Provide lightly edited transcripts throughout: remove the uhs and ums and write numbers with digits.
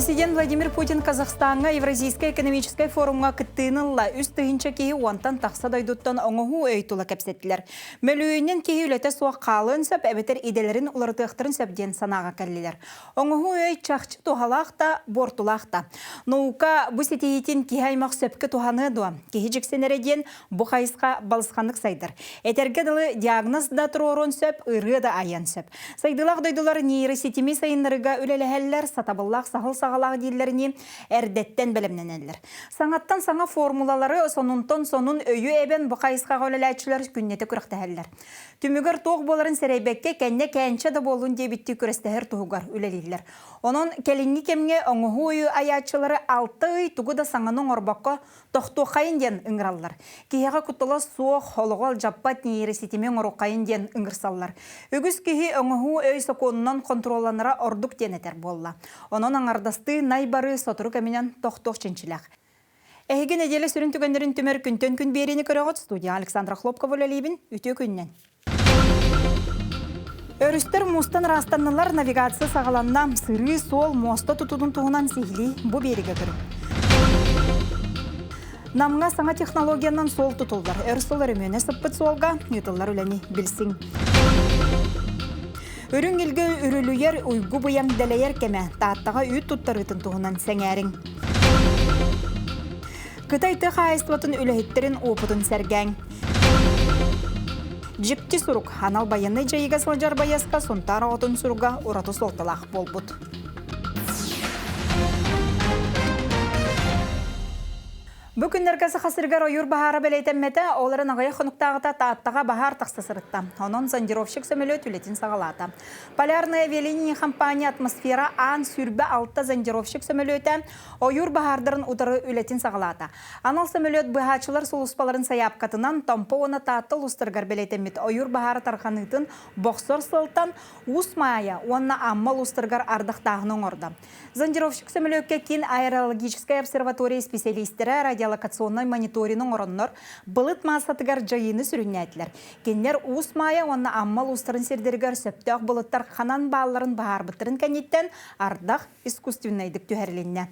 Президент Владимир Путин Казахстанга Евразийская экономическая форумга кыттыынылла үс тыгынча кеhi уантан тақса дойдуттан оңоғу өйтула кәпсеттілер. Мөлүйінен кеhi үләті суақ қалын сөп әбетер иделерін улартықтырын сөпден санаға кәлілер. Оңоғу өйт чақчы тухалақта, бортулақта. Наука бұ сетейетін кеhi аймақ сөпкі туханы дуа. Кеhi жексенереден бұқайысқа балысқандық сайдыр. Әтергеділі диагноз да тұрорын сөп, ұры да аян сөп. Сайдылақ дойдылар нейросетеми сайынларыға үлеләхәлләр сатабыллақ сағыл-сағалағы дейлеріне әрдеттен білімненелер. Саңаттан саңа формулалары сонунтон сонун өйі әбен бұқайысқаға өлеләтшілер күннеті күріқтәхәллер. Түмігір тоқ боларын сәрейбәкке кәнне кәнчі да болуын дебітті күрестәхір тұғығар үлелейлер. Onun келінні кемге оңығы ойы аячылары 6 үй тұғы да саңаның орбаққа тоқту қайын ден ұңыралылар. Кейеға күттілі суық, холығал, жаппат нейресетемен ұру қайын ден ұңырсалылар. Үгіз кейі оңығы өй сақонынан контроланыра ордық денетер болла. Onun аңардасты найбары сотыру кәменен тоқтуқ ченчіләқ. Әйгі неделі сүрін түгендерін түмер күнтен күн берені көріғыт студия Александра Хлопкова ләлейбін үті күннен. Өрістер мұстан растаннылар навигация сағаланна сыры сол моста тұтудың туғынан сихли бұ береге көрі. Намға саңа технологиянан сол тұтылдар. Өрістолар өмені сыппыт солға үтілар үләні білсің. Өрін елге үрілуер ұйғы бұям дәлейер кәмә тааттаға үйт тұттарытын туғынан сәңәрің. Қытайты қайыстыватын үләйіттерін опытын сәргәң. Жіпті сұрук, анал баянны жайыға сылжар баясқа сонтар отын сұруға ұраты солталақ болбұд. Бүкіндеркесі қасырғар ойыр бағары бәлейтенметі, оларын ағая құнықтағыта тааттаға бағар тақсы сырытта. Оның зондировщик сөмелет үлетін сағалата. Полярная авиалиния компания атмосфера ан сүрбі алтта зондировщик сөмелеті ойыр бағардарын ұтары үлетін сағалата. Анал сөмелет бұғачылар сұлыспаларын саяп қатынан тампо оны тааттыл ұстырғар бәлейтенметі ойыр бағары тарқанытын боқсор сылтан ұс майя, онына аммал ұстырғар ардықтағының орда. Зондировщик сөмелетке кен аэрологическая обсерватория специалистері радиолокационный мониторинг ороннор былыт масатыгар жайыны сүрүннәтләр. Кеннер ус мая онна аммал устарын сердергер сөптөк былыттар ханан бааларын баар бытырын кәнеттен ардақ искусственныйдык түһәрленне.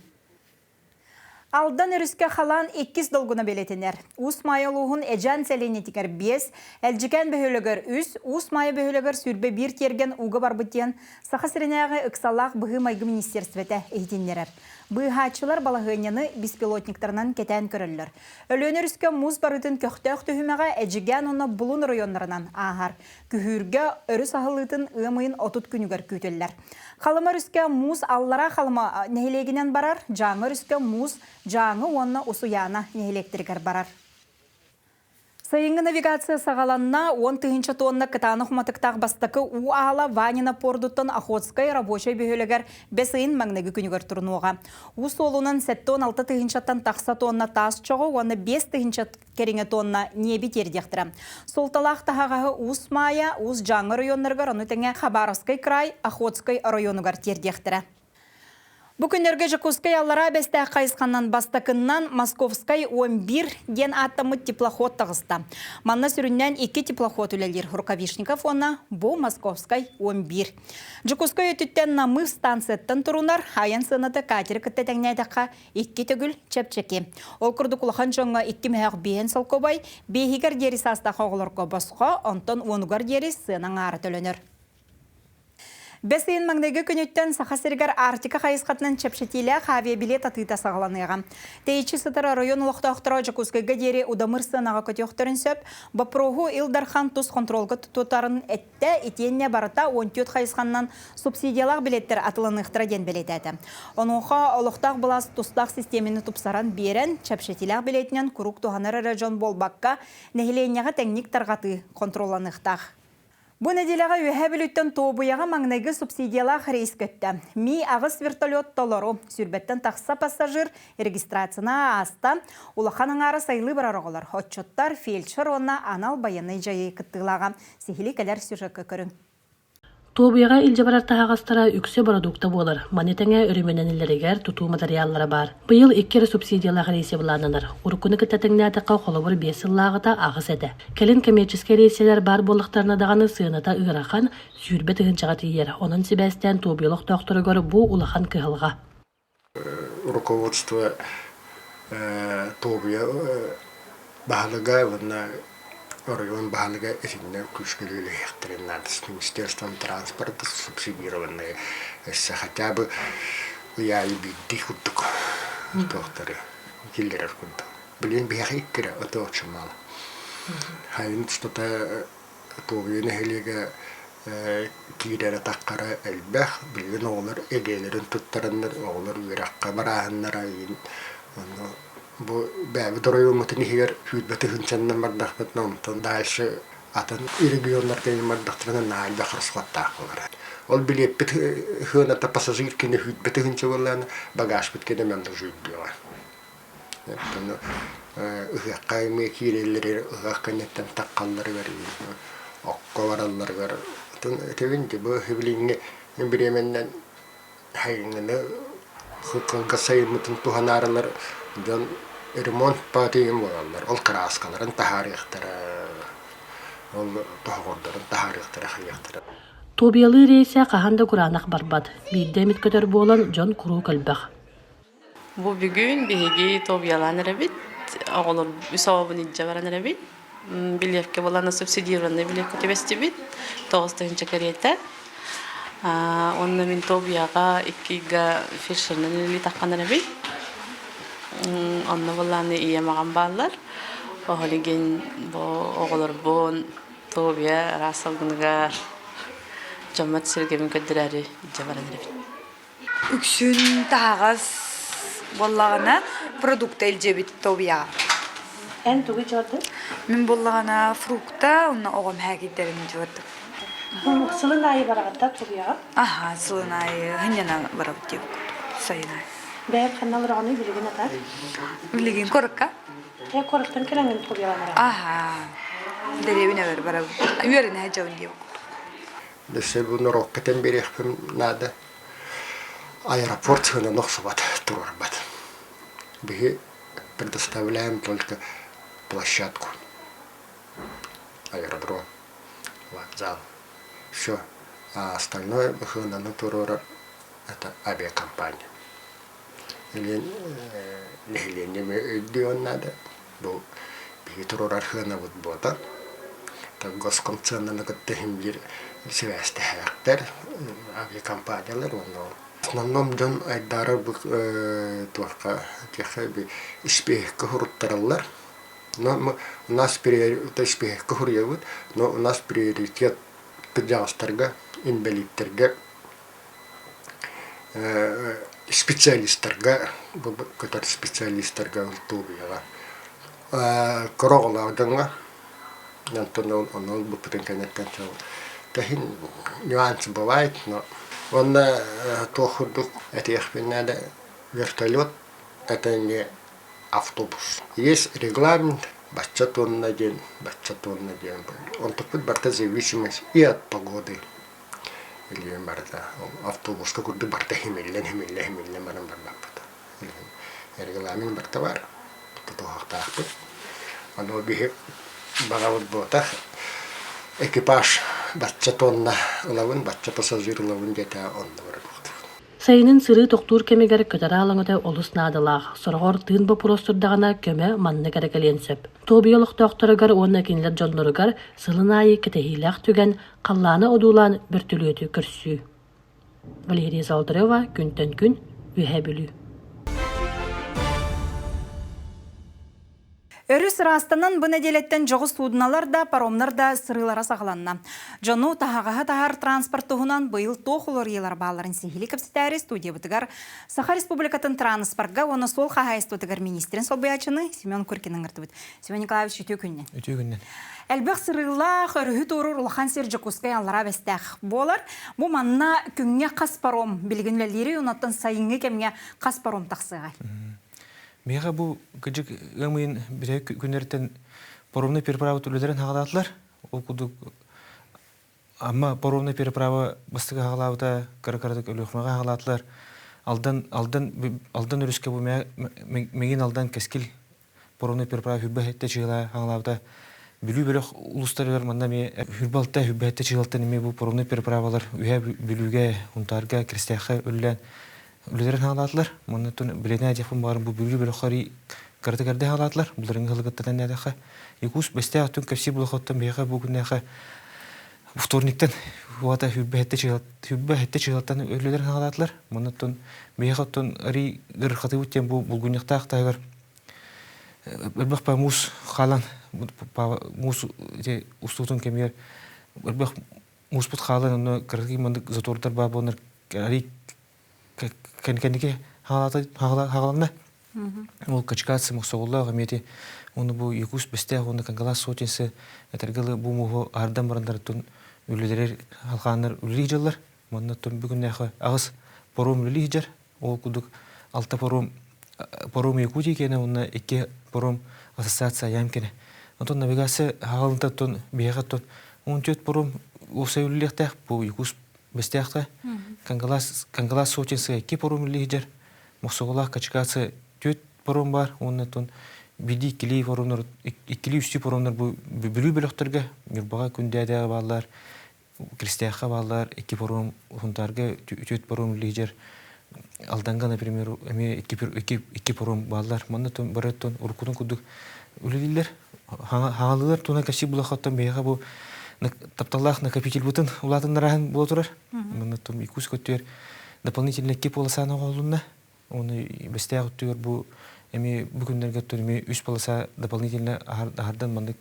Алдан өріске қалан 2 долгуна белетенер. Ус мая луғын әжан сәленетікер 5, әлжікен бөхөлігер 3, ус мая бөхөлігер сүрбе 1 терген уғы барбыттен сақасырынағы ұқсалақ бұғы майғы министерстветі әйтенлерер. Бұғачылар балағыняны беспилотниктарынан кетен көрілер. Өлөнер үске мұз барытын көқтөк түхімеға әжіген оны бұлын районларынан ағар. Күхірге өріс ағылытын ұмайын отут күнігер күтелер. Қалымар үске мұз аллара қалыма нәхелегінен барар, жаңыр үске мұз жаңы онына ұсуяна нәхелектіргер барар. Сайынғы навигация сағаланна 10 тонна кытаны құматықтақ бастықы уағала Ванина пордуттан Охотскай рабочай бөхелігер бәсейін мәңнегі күнігер тұрынуға. Ус олынан 7-16 тыгынчаттан тақса тонна тас чоғы, оны 5 кереңе тонна небі тердектірі. Солталақ тағағы ус мая, ус жаңы районларғар, оны тәңе Хабаровскай край, Охотскай районығар тердектірі. Бүкіндерге Жакускай аллара бәсті қайысқаннан бастақыннан Московскай 11 ген атымыт теплоход тағыста. Манна сүріннен 2 теплоход үлелер Рукавишников оны бұл Московскай 11. Жакускай өтіттен намы станцияттан тұрунар, аян сынаты катері күтті тәңнәйдіққа 2 түгіл чәпчеке. Ол күрді құлақан жоңға 2 мәғ бейін салқобай, бейхігер дері састақы оғылырға басқа, онтан онығар дері сынан ары төленер. Бәсейін мәңдегі күнеттен сақасырғар Артика қайысқатынан чәпшетелі авиабилет атыта сағаланыға. Тейчі сытыры район ұлықтақтыра Жакускайға дері удамыр сынаға көтеуқтырын сөп, бапроғу Илдархан тұз контролғы тұтарын әтті етенне барыта 14 қайысқаннан субсидиялақ билеттер атылынықтыра ден билет әті. Онуға ұлықтақ бұлас тұстақ системені тұпсаран берен чәпшетелі билетінен күрук туғанары район болбаққа нәхіленеға тәңнік тарғаты контроланықтақ. Бұ неделяға өйәбіліттен тобыяға маңнайғы субсидиялақ рейс көтті. Ми ағыз вертолет толору сүрбеттен тақса пассажир регистрацияна аста, улақаның ары сайлы бір арығылар. Отчоттар, фельдшер онна анал баяны жайы күттілаға. Сехілі кәлер сюжеткі көрің. Тобыяға илже барар тағастара үксе продукта болар. Манетеңе өрімененілерігер тұту материаллары бар. Бұйыл 2 субсидиялағы рейсе бұлананар. Уркуны күттәтіңне атыққа қолыбыр 5 лағыта ағыс әді. Келін коммерческе рейселер бар болықтарына дағаны сыйыната ұғырақан сүйірбе тігін жағаты ер. Оның себәстен тобыялық тоқтыры көрі бұ улахан кығылға. Руководство Тобия Бахалага, район Бахалага, это кушкали хекторинат с Министерством транспорта субсидированные, если хотя бы я и бить худок, докторы, киллеров куда. Блин, бегайкера, это очень мало. Хайн что-то Тобия нехилига кирere takkara elbeh bilgin oğlar egelerin tuttarınlar oğlar virakka barahanlara yin bu bäbi doroyu mutini higer hüdbeti hünçenden mardakmet nomton dальше atan regionlar keyin mardaktırına nail bakır sıvattaqlar ol bilet bit hına ta pasajir kine hüdbeti hünçe bolan bagaj bit kene men jüddiyor bunu ıhaqayme kirelleri ıhaqanetten takkalları veriyor okkovarallar ver Tevindi bu hevlinge biremenden hayngını hukka sayımıtın tuhanarlar dan remont patiyim olanlar ol kraskaların taharihtere ol tohorların taharihtere hayyahtara Тобиялы рейсе қаханда құранақ барбад. Биддемит көтер болан Джон Куру көлбәқ. Bu bugün bihigi tobiyalan rabit, ağolur üsabın iccabaran rabit. Bilyevke bolana subsidированы bilyevke tebestibit, 9-cı kariyete. Onunla min tobiyaga ikiga fişirnen ili takkan rabit. Onunla bolana iyi mağan bağlar. Oğligen bu ağolur bu tobiya rasalgınıgar. Jamat sirgemin ködürleri iccabaran rabit. Үксүн тағыз боллағына продукт элжебит тобия. Ән туғы жарды? Мен боллағына фрукта, онна оғым хәгиддерін жордым. Сылын айы барағатта тобияға? Аха, сылын айы, хынjana барабыт деп, сайын айы. Бәйіп қанналыр ағыны білеген атар? Білеген көрікка? Көріктен келеңін тобияға Аха, деревіне бер барабыт. Үйерін әжауын деп. Десе bunu rocketen berihpim nada аэропорт хына нохсабат турбат. Бихи предоставляем только площадку. Аэродром, вокзал. Все. А остальное хына натурора это авиакомпания. Или не идион надо. Бо бихи турора хына вот бота. Так госкомценна на каттехимбир связь характер авиакомпаниялар но в основном дон айдары только тех испех кохуруттаралар. Но у нас испех кохурьевут, но у нас приоритет педиастрга, инвалидтерга, специалисттерга, который специалисттерга в Тубияга. Короглардынга, Антон он был потенциально Тахин нюансы бывает, но он тохуду, это их надо вертолет, это не автобус. Есть регламент, бачатон на день. Он такой барта зависимость и от погоды. Или барта автобус, какой-то барта химиллен, марам барбапата. Регламент барта вар, кто хахтахпы. Оно бихе багавут ботах. Экипаж бачатонна улавын, бача пассажир улавын жета онда барабыт. Сайынын сыры тоқтур кемегер көтәрі алаңыда олыс надылақ. Сұрғыр тыын бапыростырдағына көмі манны кәрекеленсіп. Тобиялық тоқтырыгар онна кенілер жонларыгар сылын айы кетехилақ түген қалланы одулан бір түлөті күрсі. Валерия Залдырева, күнтен күн, үйе білі. Өріс растанын бұны делеттен жоғы судыналар да, паромнар да сырылара сағыланна. Жону тағағаға тағар транспорт тұғынан бұйыл тоқылыр елар бағаларын сихили капситәрі студия бұтығар Саха Республикатын транспортға оны сол қағайысты бұтығар министрін сол бұячыны Семен Куркинің ұрты бұд. Семен Николаевич үтеу күннен. Әлбәқ сырылақ өрігі тұрыр ұлған сер жүкускай аллара бәстәқ болар. Бұ манна күнге қас паром білгінлелері ұнаттан сайынғы кемге қас паром тақсыға. Мега бу гыжык ымын бире күнерден паромный переправа төлөлөрүн хагалатлар. Ол кудук амма паромный переправа бастыга хагалабыта каракардык өлөкмага хагалатлар. Алдан өрүскө бу мегин алдан кескил паромный переправа хүббетте чыгыла хагалабыта. Бүлүү бөлөк улустар мында ме хүрбалта хүббетте чыгылтан эме бу паромный переправалар үйө бүлүүгө унтарга кристиахка өллөн үлелерин хаалатлар. Моннотун билене жафын барын бу бүрү бөлө хари кырды хаалатлар. Буларын хылгыттан нәдәхә. Якус бесте атын капси булахаттан бега бүгүнәхә. Вторниктан вата хүббәһетте чыгаттан үлелерин хаалатлар. Моннотун бегаттан ари гырхаты үтен бу булгуньяктак тагыр. Бәбәх па мус халан мус те устутун кемер бәбәх мус бут халан аны кыргы мындык затордар ба бонар ари кенкенеге хагаланна. Ол качкасы муксоголла гамети оны бу Якус бесте оны кангалас сотенсе этергалы бу мугу ардан барандартын үлелер халганнар үлелижалар. Моннотун бүгүннәхә агыс пором үлелижер. Ол кудук алта пором Якутия кене онна эки пором ассоциация ямкене. Онтон навигация хагалынтатын бегаттан он төт пором уса үлелехтәх бу Якус бестехта. Кангалас сотенсе эки пором үлелижер. Муксоголла качкасы төт пором бар. Оннотон биди кили поромнар икили үсти поромнар бу бүлү бөлөктөргө мурбага күндәдә баллар кристиянга баллар эки пором хунтарга төт пором лидер алданга например эки пором баллар моннотон бараттон уркудун кудук үлелилер хаалылар туна каши булахаттан бега бу тапталлах накопитель бутын улатыннаран боло турар моннотон Якус көтөр дополнительный эки полосаны голунна оны бестә өттөр бу эми бүгүннәргә төрме 3 полоса дополнительно аһардан мандык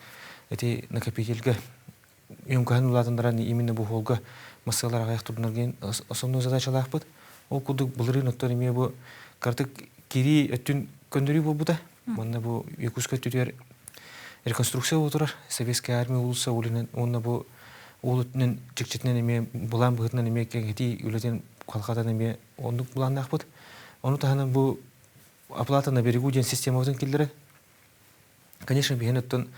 эти накопительгә юмкан улатыннаран именно бу холга массалар аяк турнарген основной задачалар бут. Ол кудук булырын өттөрме бу картык кири өттүн көндөрү болбуда. Монда бу Якуска төтөр реконструкция отурар. Советская армия улуса улинен онна бу улутнын чикчетнен эме булан быгытнан эме кеңети үлетен калкадан эме ондук буландак бут. Оны таханан бу оплата на берегу ден системасын килдере. Конечно, бигенеттен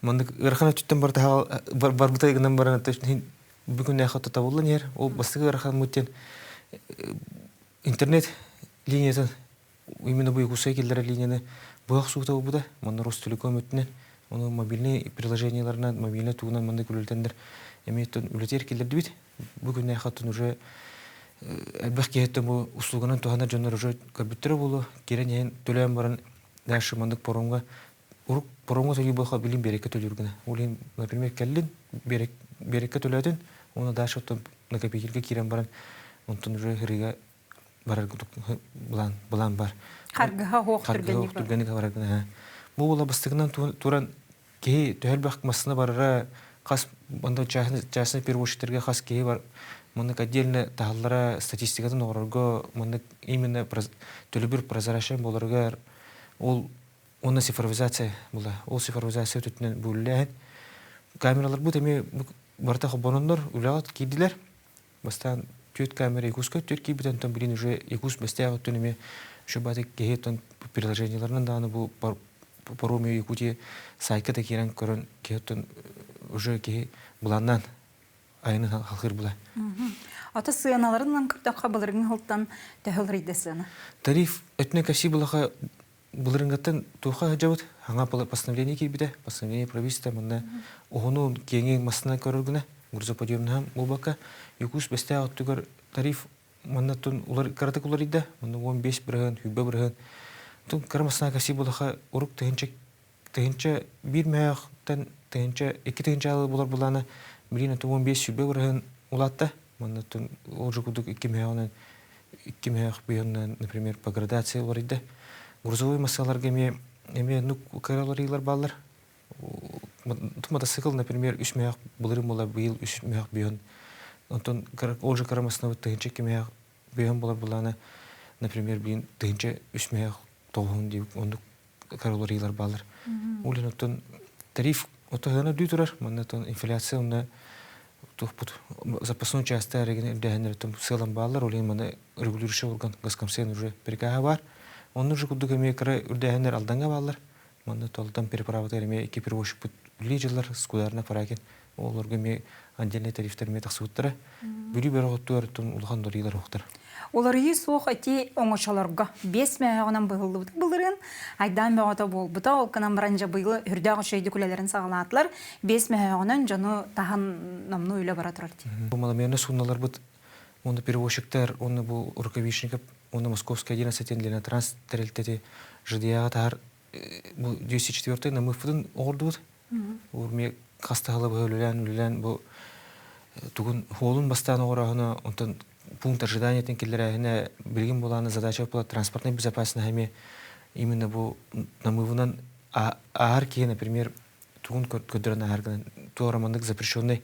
мандык ырхана түттен барбытай гынан барана төшнин бүгүн яхатта табылган ер. Ол бастыгы ырхан муттен интернет линиясын именно бу Якуска килдере линияны буяк сугта буда. Манда Ростелеком өттүнен оны мобильный приложенияларынан мобильный тугунан мандык үлелтендер эметтен үлетер килдерди бит. Бүгүн яхаттын уже Әлбәхкеттен бу услуганын тухана жоннор уже көрбүттөрө болу. Керен төлөм барын дәши мандык поромга урук поромга төлөй болха билим берекке төлөргүнө. Улин, например, келлин берекке төлөдүн, оны дашыптан накопительге кирен баран, онтон уже хирига барар булан бар. Каргыга хоктургенник бар. Бу була бастыгынан туран ки төлбәк масына барара кас банда часны перевозчиктерге кас ки бар. Монда отдельно тахаллара статистикатын орорго, монда именно төлөбүр прозрачный болорга ол онна цифровизация була. Ол цифровизация төтүнөн бүлләһен. Камералар бу теме барта хобонондор үләгат кидилер. Бастан төт камера Якуска төт кибитен тон билин уже Якус бестәгә төнеме шубатык кеһетон приложенияларынан да аны бу пароме Якутия сайка да кирен көрөн кеһетон уже ки буланнан айны халкыр була. Ата сыяналарынан кырдакка булырын хылтан тәһилридә сыяна. Тариф этне каши булаха булырынгаттан туха жабыт хаңа постановление кирбиде, постановление правительства монда огону кеңең масына көрөргүнө грузоподъемнам булбака Якус бесте аттыгар тариф моннатун улар каратык улар иде, монда 15 бирген, хүббе бирген. Тун кармасына каши булаха урук тегенче бир маяктан тегенче 2 тегенче алып булар буланы Билина 15 сүбе бирген улатта. Моннатун ол жукудук 2 маяк бүйөннөн, например, по градация бар иде. Грузовой массаларга эме нук караларилар баллар. Мотоцикл, например, 3 маяк булырым була быйыл 3 маяк бүйөн. Онтон ол же карамасына тегенче 2 маяк бүйөн булар буланы, например, бин тегенче 3 маяк тогун деп ондук караларилар баллар. Улинотон тариф отогана дүйтүрөр. Моннатон инфляция онна тухпут запасной части регенератом целом баллар олин мана регулирующий орган Госкомсен уже перекага бар. Он уже кудук эме кара үрдәһеннәр алданга баллар. Монда толтан переправа эме эки перевозчик лидерлар скударна паракен. Оларга эме отдельный тарифтер ме тахсуттара. Бүлү бероготтор тун улган дорилар октар. Олар суох эти оңошаларга 5 мегагынан быгылды булырын. Айдан мегата болбута ол канан баранжа быгылы үрдәгы шөйдү күлелерин сагалатлар. 5 мегагынан жаны тахан намну үйлө бара турар. Бу маламерне сунналар бут. Онда перевозчиктер, онда бу рукавичников оны Московская 11 Лена Транс тәрелтеті жидияға тағар бұл 204 намыфыдың оғырды бұд. Урме қастағылы үлілен бұл тугун холун бастан орахына онтон пункт ожидания келлерәһенә билгин буланы задача була транспортной безопасности хәме именно бу намывынан арки, например, тугун көдрән арган туарамандык запрещенный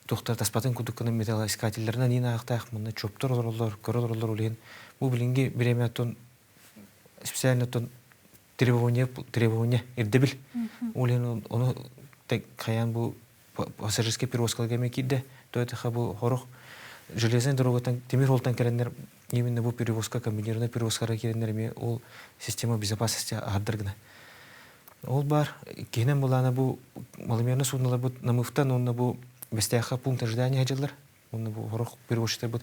тохтар таспатын кудукканы металлоискательләренә нина ахтах монда чоптор орлар көрөрлөр улен бу билинге биремәтон специально тон требование ирдебил улен оны тек каян бу пассажирский перевозкаларга мекиде то это хабу хорох железный дорогатан темир жолтан келендер именно бу перевозка комбинированный перевозкаларга келендер ол система безопасности ардыргына ол бар кенен булана бу малымерны судналар бу намыфтан онна бу бестяха пункт ожидания хаҗалар онна бу хорох перевозчылар бу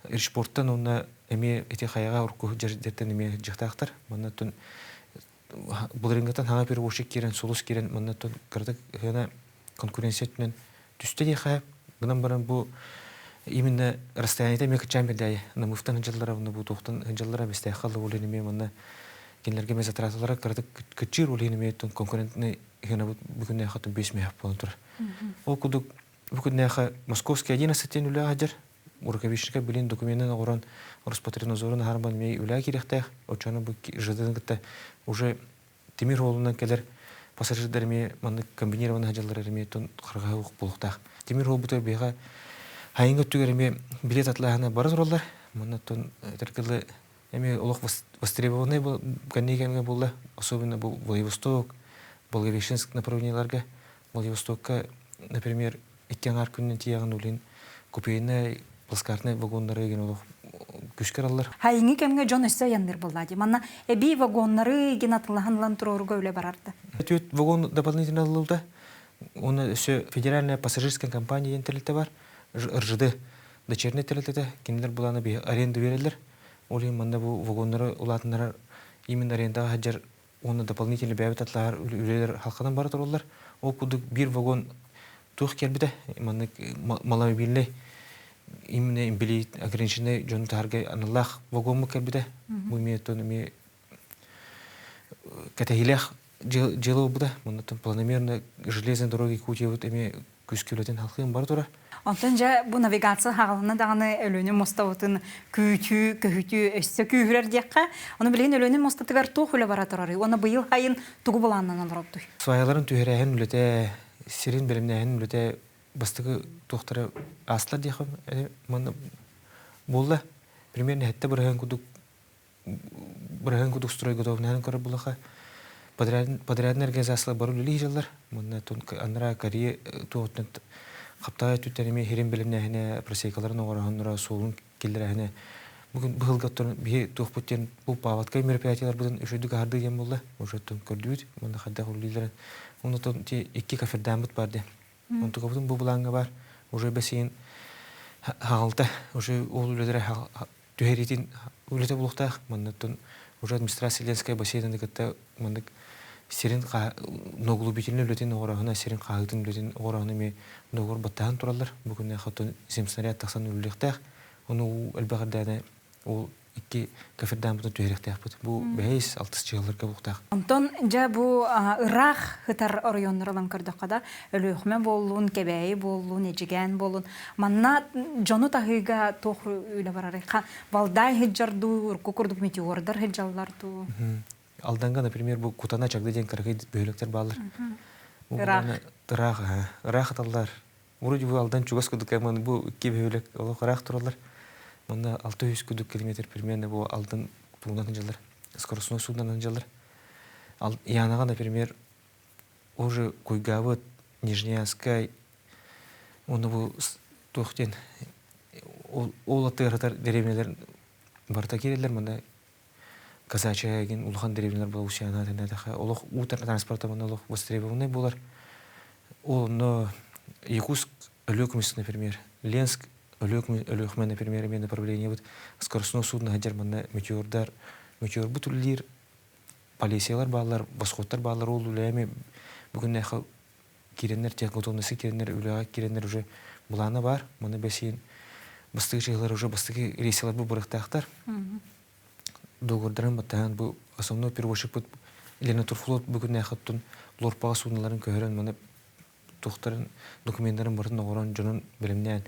иршпорттан онна эме эти хаяга урку жердерден эме жактактар монна тун булрингатан хага перевозчик кирен сулус кирен монна тун кырдык гына конкуренция түнен түсте де хай гынан баран бу именно расстояниеда мек чамбердәй намыфтан хаҗалар онна бу тохтан хаҗалар бестяха улен эме монна кенлерге мезатратлары кырдык кичир улен эме тун конкурентный гына бүгүнне хаты 5 мех болуп ол кудук бүгүнне Московский 11 үлә хаҗар Урковичника билин документын огорон Роспотребнадзорун харбан мей үлә кирехтәх очаны бу жыдынгытта уже темир жолунан келер пассажирлар ме маны комбинированный хаҗалар ме тон кырга ук булуктак темир жол бутер бега хайынга түгәрме билет атлаһына барыр олар маны тон теркеле эме улук востребованный бу каннигенге булды особенно бу Владивосток Благовещенск направлениеларга Владивостокка например иттеңар күннән тияган улин купейный плацкартный вагоннары ген улук күшкәраллар Хайыңы кемге жон өссө янныр буллади. Манна эби вагоннары ген атылганлан турорга үле барарды. Төт вагон дополнительно алылды. Оны өсө федеральная пассажирская компания ентелете бар. РЖД дочерний телете киндер буланы би аренда берелер. Олы манда бу вагоннары улатыннар именно арендага хаҗар оны дополнительно бәйбит атлар үлелер халкынан бара торулар. Ол кудук бир вагон тух келбиде. Манда маломобильный именно имбили ограниченный жон тарга аналлах вагон келбиде. Бу метон ми катахилях жело буда. Мында планомерно железной дороги кутевут эми күскөлөтен халкын бар тора. Онтон жа бу навигация хагалына даганы өлөнү мостабытын көһүтү өссө күйрер дияққа. Оны билген өлөнү мостатыгар тух үле бара турары. Оны быйыл хайын тугу буланнан алырды. Сваяларын түһәрәһен үлете, сирин белемнәһен үлете бастыгы тохтары аслар дияхым. Мында булды. Примерно хәтта бирәһен кудук строй готовнәһен көрә булаха. Подрядный организациялар бару лили җилләр. Мында тон анра Корея туотны Каптай түтәнеме херен белемнәһенә просекаларын огырганнара солун килдерәһенә. Бүген быгылгаттан бие тохпуттен бу паватка мероприятиялар бүген өшөдүк арды дигән булды. Уже тон көрдүбүт. Монда хадда хуллилар. Оны тон ти 2 кафедан бут барды. Онда кабудын бу буланга бар. Уже бесин халта, уже улулары түһәритин улете булукта. Монда тон уже администрация Ленская бассейнында катта монда сирин ноглубительный үлетен огырагына сирин кагытын үлетен огырагына ме ногор баттан туралар. Бүгүн хатын земснаряд таксан үлектәк. Оны албагырданы ол 2 кафедан бутын түһәректәк бут. Бу 5-6 җылларга булуктак. Онтон жа бу Ирак хытар районнардан көрдөккада өлөхмө болуун, кебей болуун, эжиген болуун. Манна жону тагыга тохру үле барары. Балдай хиджарду, кукурдук метеордар хиджалларду. Алданга, например, бу кутана чагды ден кыргый бөйлөктөр баалар. Ирак аталар. Вроде бу алдан чугас кудук кеман бу 2 бөйлөк олох Ирак туралар. Монда 600 кубик километр примерно бу алдан пунктан жылдар. Скоростной суднан жылдар. Янага, например, уже Куйгавы, Нижняйскай, оны бу тохтен ол атыр деревнялар барта келелер монда. Казачая ген улхан деревнялар бу ушана тенедаха. Олох утар транспорта монда олох востребованный булар. Но Якутск, Өлөкмис, например, Ленск, Өлөкмен, например, имеет направление вот скоростной судно хаҗар монда метеор бутуллир, полициялар баалар, восходтар баалар ол үләме бүгүн нәхә киреннәр тех готовности киреннәр үләгә киреннәр уже буланы бар. Моны бесин бастыгы жыйлар уже бастыгы рейсалар бу бырыктактар. Догордарын баттан бу основной перевозчик бу Елена Турфлот бүгүн ахаттын лорпага суналарын көрөн мына тохтарын документтарын барын огорон жонун билимнен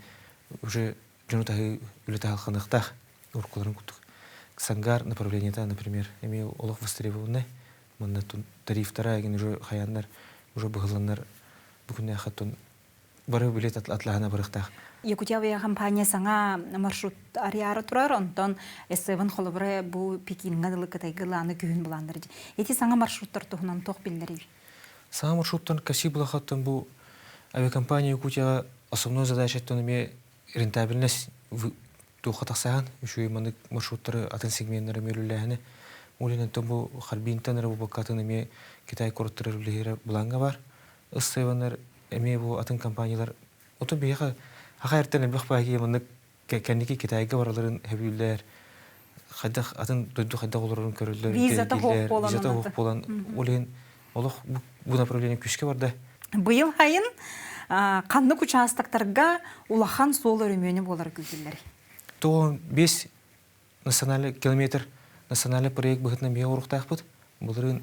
уже жонутагы үлете халкыныктах уркуларын куттук. Сангар направлениета, например, имел олох востребованный, мына тарифтара ген уже хаяндар уже быгыланнар бүгүн ахаттын бары билет атлахана бырыктах. Якутия компания саңа маршрут ариары турар, онтон эсэвен холобре бу Пекинга дылыкытай гыланы күйін буландар. Эти саңа маршруттар тухунан тох билдери. Саңа маршруттан каси булахаттан бу авиакомпания Якутия основной задача тонами рентабельность тухатаксаган, еще и маны маршруттары атын сегменттары мөлүләһене. Улинен бу харбинтан бу бакатынами Китай корттары билери буланга бар. Эсэвенер эме бу атын компаниялар ото бияга Хахайртан бахпаги маны кәнники Китайга бараларын хәбүлләр. Хадах атын дойду хадах оларын көрүлләр. Визата хук болан. Олен олох бу направление күшкә барды. Быйыл хайын канны участактарга улахан сол өрөмөнү болар күзүлләр. То 5 национальный километр национальный проект быгытна бия уруктакпыт. Буларын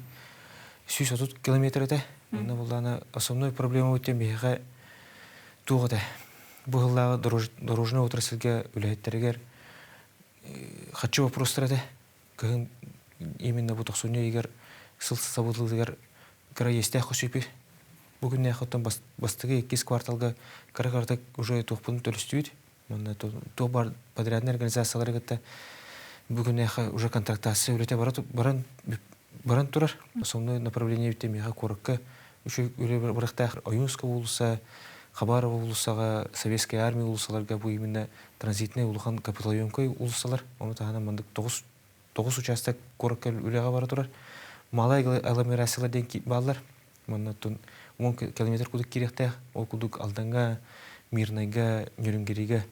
130 километр эте. Мына булана основной проблема өтен бияга тугыда. Бұғылдағы дорожный отрасльге үләйттергер хочу вопростар әді. Кығын именно бұтық соне егер сылсы сабылдығығыр кіра естәқ құшипі. Бүгін нәқыттан бастығы 2 кварталға кіра-картак уже тоқпының төлістүйді. То бар подрядный организациялар әгітті. Бүгін нәқы уже контрактасы үләте баран тұрар. Основной направление өттемеға қорыққа. Үші үлі біріқтәқір Аюнска болса, Хабарова улусага, Советская армия улусаларга бу именно транзитный улухан капиталоемкой улусалар. Оны тағана мандык 9 участок коракка үлеға бара турар. Малай агломерацияларден баллар. Маннаттон 10 километр кудук керекте. Ол кудук алданга, Мирнайга, Нюрнгерига.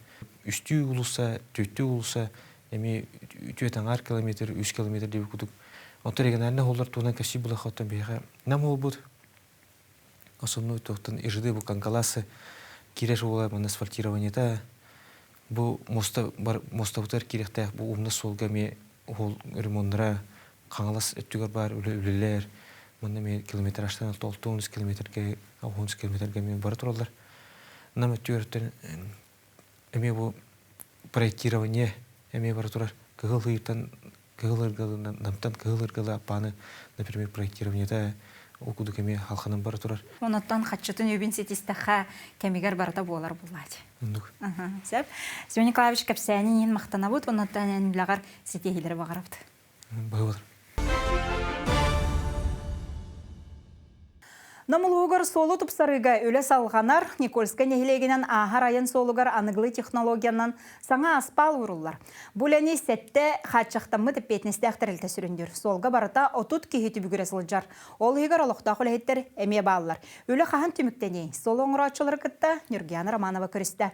Үстүү улуса, төттүү улуса, эми таңар километр, 3 километр деп кудук. Онто региональный холлар туынан каши булахаттан бейға. Нам ол буд? Основной тоқтан ижды бұл канкаласы кереш ола мен асфальтированиета бұл мостабытар керекті бұл умны солға ме ол ремонтыра қаңалас өттігер бар үлілер мұнда ме километр аштан 6-10 километрге 10 километрге мен бары тұралар. Нам өттігерттен әме бұл проектирование әме бары тұрар намтан кығылырғалы апаны, например, проектированиета окуду кеме халқанын бары турар. Онаттан хатчытын өбін сетистаха кемегер барда болар болады. Ондук. Сәп. Семен Николаевич кәпсәнен ең мақтана бұд, онаттан әнілағар сетегілері бағарапты. Бағылар. Намылуғыр солу тұпсарыға өлі салғанар, Никольска нехилегінен ағар айын солуғар анығылы технологиянан саңа аспал ұрылар. Бұләне сәтті қатшақтамы тіппетнесті әқтірілті сүріндер. Солға барыта отут кейті бүгірі сылжар. Ол егер олықта құлайеттер әме балылар. Өлі қаған түміктеней. Сол оңыр атшылыр күтті Нюргияна Романова көрісті.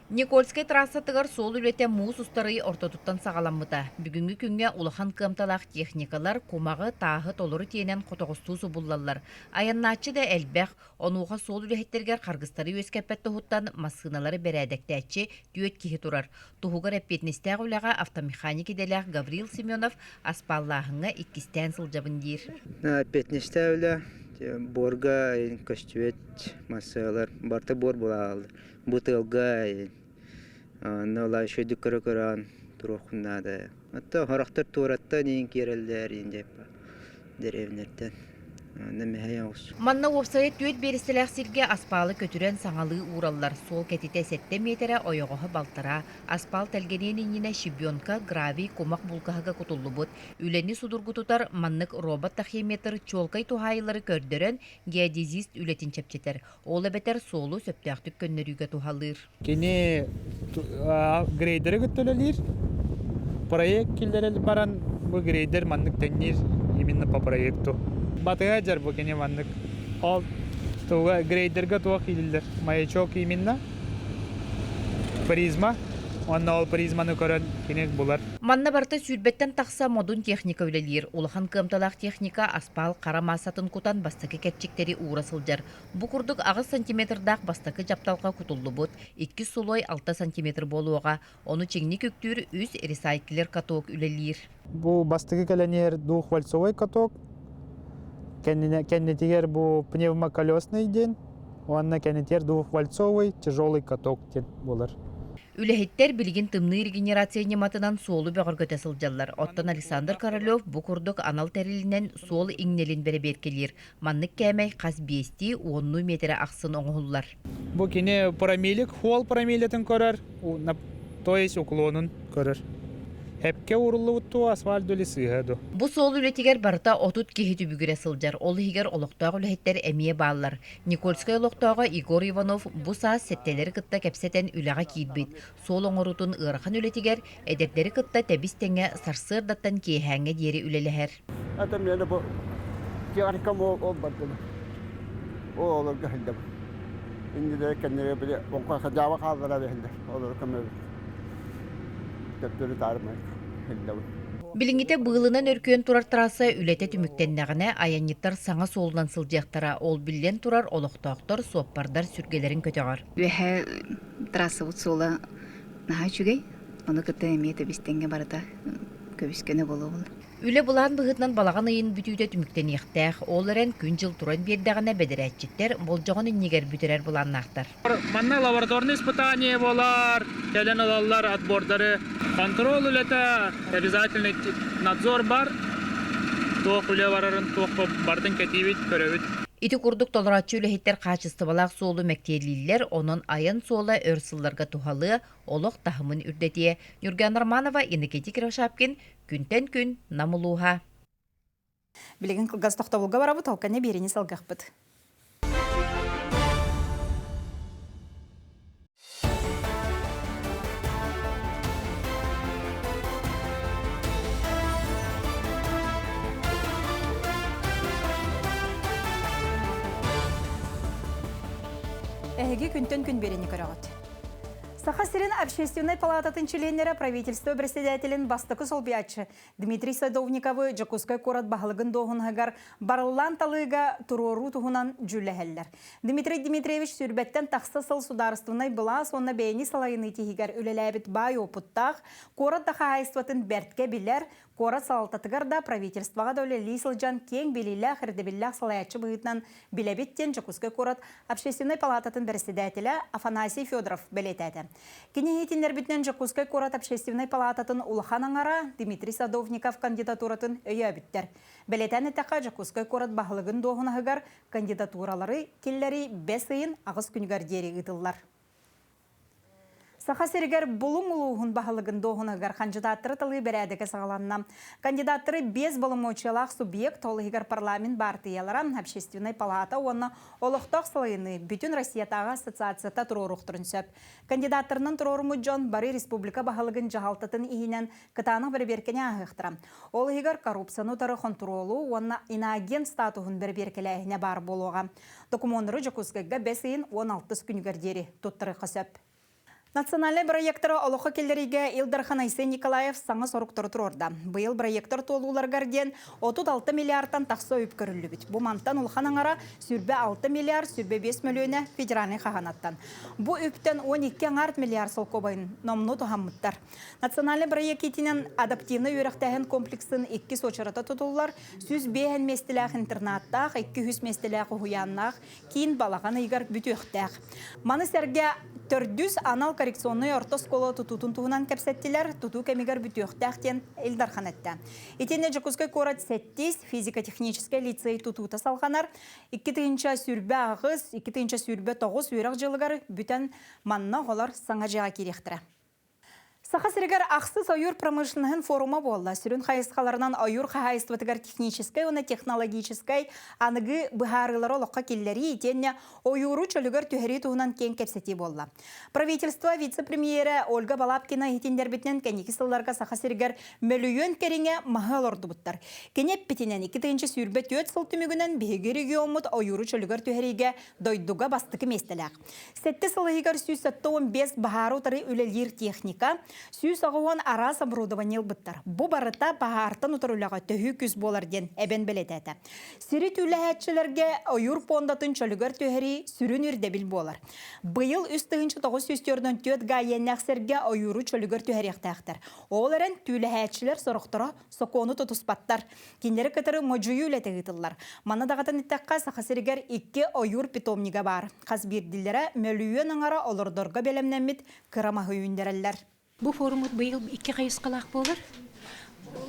Никольскай трассатыгар сол үлете муус устары ортотуттан сағаламмыта. Бүгінгі күнге улахан кымталақ техникалар кумағы тағы толыры тиенен қотоғыстуызу бұллалар. Аяннатчы да әлбәқ, онуға сол үлеттерге қарғыстары өскәппетті хуттан масыналары бәрәдәктәтчі дүйет кейі тұрар. Тухуғар әппетнестәғ үләға автомеханики деләқ Гаврил Семенов аспаллағыңа иккістен сылжабын дейір. Әппетнестәғ үлә, борға көстүет масалар, барты бор бұла алды. Бутылга, нала еще декоран троху надо. Это характер туратта нин керелдер инде деревнерден. Манна офсайт түйет берістіләқ сирге аспалы көтірен саңалы ураллар сол кәтите 7 метрі ойоғығы балтара. Аспал тәлгенен иніне шибионка, грави, комақ бұлқағыға құтылы бұд. Үлені судырғытутар маннық робот тахиметр чолкай тухайылары көрдерен геодезист үлетін чепчетер. Ол әбетер солу сөптәқтік көннеріге тухалыр. Кені грейдері күттілілер. Проект келдерел баран бұл грейдер маннық тәннер именно по проекту. Батыга жар бу кене мандык. Ал туга грейдерге туга хилдер. Маячок именно. Призма Онна ол призманы көрөн кинек булар. Манна барта сүрбеттен тақса модун техника үлелер. Улахан кымталақ техника аспал қара масатын кутан бастакы кетчіктері уğrasылжар. Бу курдук 6 сантиметрдақ бастакы жапталға кутуллу бут, 2 сулой 6 сантиметр болуға. Оны чеңні көктүр үз ресайклер каток үлелер. Бу бастыгы каленер двухвальцовый каток. Кеннетигер бу пневмоколесный ден. Онна кеннетер двухвальцовый тяжелый каток ден булар. Үлехеттер билигин тымны регенерация нематынан солу бөгөргөтө сылжаллар. Оттон Александр Королев бу курдук анал терилинен сол иңнелин бере беркелер. Маннык кәмей қаз 5-10 метр ақсын оңғылар. Бу кине промилик, хол промилетін көрөр, то есть уклонын көрөр. Хепке уруллутту асфальт дөли сыйгаду. Бу сол үлетигер барта отут кихи бүгүре сылжар. Ол хигер олоқтағы үлехеттер эмие баалар. Никольская олоқтағы Игор Иванов бу саас сеттелер кытта кепсетен үлеға киитбит. Сол оңорутун ырахан үлетигер эдердери кытта тебистеңе сарсырдаттан кейхәңе дери үлелехер. Атам яна бу киаркам ол бардым. Ол гахылдым. Инде де кеннере биле онка хажава калдыра бехилде. Ол камер. Билиңите быылынан өркөн турар трасса үлете түмүктеннәгіне аянниттар саңа солынан сылжақтара. Ол билен турар олықтақтар, соппардар сүргелерін көтеғар. Өйе трасса бұт сола наға чүгей, оны күтті әмейті бістенге барыда көбіскені болу болды. Үле бұлан бұғытнан балаған айын бүтүйді түміктен еқтәқ, ол әрен күн жыл туран бердіғіне бәдірәтчеттер, бұл жоғын үннегер бүтірер бұлан нақтар. Манна лабораторный испытание болар, келен алалар отбордары, контроль үлеті, обязательный надзор бар, тоқ үле барарын, тоқ бардың кәтейбет, көрөбет. Ити курдук толоратчы үлехеттер қачысты балақ солу мәктелилер, онын айын солы өрсылларға тухалы, олық тахымын үрдетие. Юрген Романова, Иннекетик Рошапкин, күнтен күн намылуға. Білеген қылғаз тоқтабылға барабы толқаны берені салғақ бұд. Әйге күнтен күн берені көріғыд. Сахасирин общественной палататын членера правительства председателин бастықы солбиятчы Дмитрий Садовниковы Жакускай корат бағылығын доғынғығар барылан талыға турору туғынан жүлі Дмитрий Дмитриевич сүрбеттен тақсы сыл сударыстывынай бұла сонна бәйіні салайыны тегігер үлеләбіт бай опыттақ корат daға айстватын бәртке білер корат салалтатығарда правительстваға дөлі лисылжан кең белілі қырдебілі салаятчы бұғытнан білебеттен Жакускай корат общественной палататын председателі Афанасий Федоров білетәді. Кенегетинер бітнен Жакускай корат общественной палататын улахан аңара Дмитрий Садовников кандидатуратын өйі біттер. Білетәні тәқа Жакускай корат бағылығын доғынағығар кандидатуралары келлері 5 айын ағыз күнігер дері ғытылар. Сахасиргер бұлың ұлуғын бағылығын доғынығар кандидаттыры тылы бәрәдігі сағаланна. Кандидаттыры 5 болым очылақ субъект олығығар парламент партиялара общественной палата оны олықтақ сылайыны бүтін Россиятаға ассоциацията тұрорық тұрын сөп. Кандидаттырының тұрорымы Джон бары республика бағылығын жағалтатын иінен кытаның бір-беркене ағықтыра. Олығығар коррупцияны тары контролу оны инаген статуғын бір-беркеләйіне бар болуға. Документары Жакускайға 5 айын 16 күнігердері тұттыры қысып. Национальный проекторы олықы келдеріге Илдархан Айсен Николаев саңы соруқтыры тұрорда. Бұйыл проектор толулар гарден 36 миллиардтан тақсы өйіп көрілі біт. Бұ мантан ұлхан аңара сүрбе 6 миллиард, сүрбе 5 миллионы федеральный қағанаттан. Бұ өптен 12 миллиард сол көбайын номну тұхаммыттар. Национальный проектетінен адаптивны өріқтәген комплексін 2 сочарата тұтулар, сүз бейін местіләқ интернаттақ, 200 местіләқ ұғыяннақ, кейін балаған үйгар бүті өқтәқ. Маны сәрге 400 анал коррекционный орта школа тутутун туһунан кепсеттилер, туту кемигер бүтүөхтәхтен Илдархан этте. Итене Жакускай корат 7 физико-технический лицей тутута салганар, 2-нче сүрбе агыз, 2-нче сүрбе 9 үйрәк жылыгар бүтән манна голар саңа жага кирехтире. Саха сиргер ақсыз ойыр промышленный форума болла. Сүрін хайысқаларынан ойыр хайыстыватыгар технической, оны технологической анығы бұхарылары олыққа келлері етенне ойыру чөлігер түхері туғынан кен кепсети болла. Правительство вице-премьері Ольга Балапкина етендер бітінен кәнекі сылларға саха сиргер мөлүйен кереңе мағыл орды бұттар. Кенеп бітінен 2-ші сүрбет өт сыл түмігінен бігері геомыт ойыру чөлігер түхеріге дойдуға бастықы местелек. Сетті сылығығар сүйсетті 15 бұхару тары үлелер техника, сүйс ағуан арас оборудованиел бұттар. Бұ барыта бағартын ұтырулаға төхі күз болар ден әбен білететі. Сірі түлі әтшілерге ойыр пондатын чөлігер төхері сүрін үрдебіл болар. Бұйыл үстігінші 900-түрден төт ғайеннәқсерге ойыру чөлігер төхері әқтәқтір. Оларын түлі әтшілер сұрықтыра соқоны тұтыспаттар. Кендері кітірі мөжүйі үлеті ғытылар. Маны дағатын иттаққа сақасыргер 2 ойыр питомниға бар. Қаз бірділері мөлүйен аңара олырдорға белемнәмет кырама хүйіндерелер. Бу форумут быйыл 2 кайыскалак болар.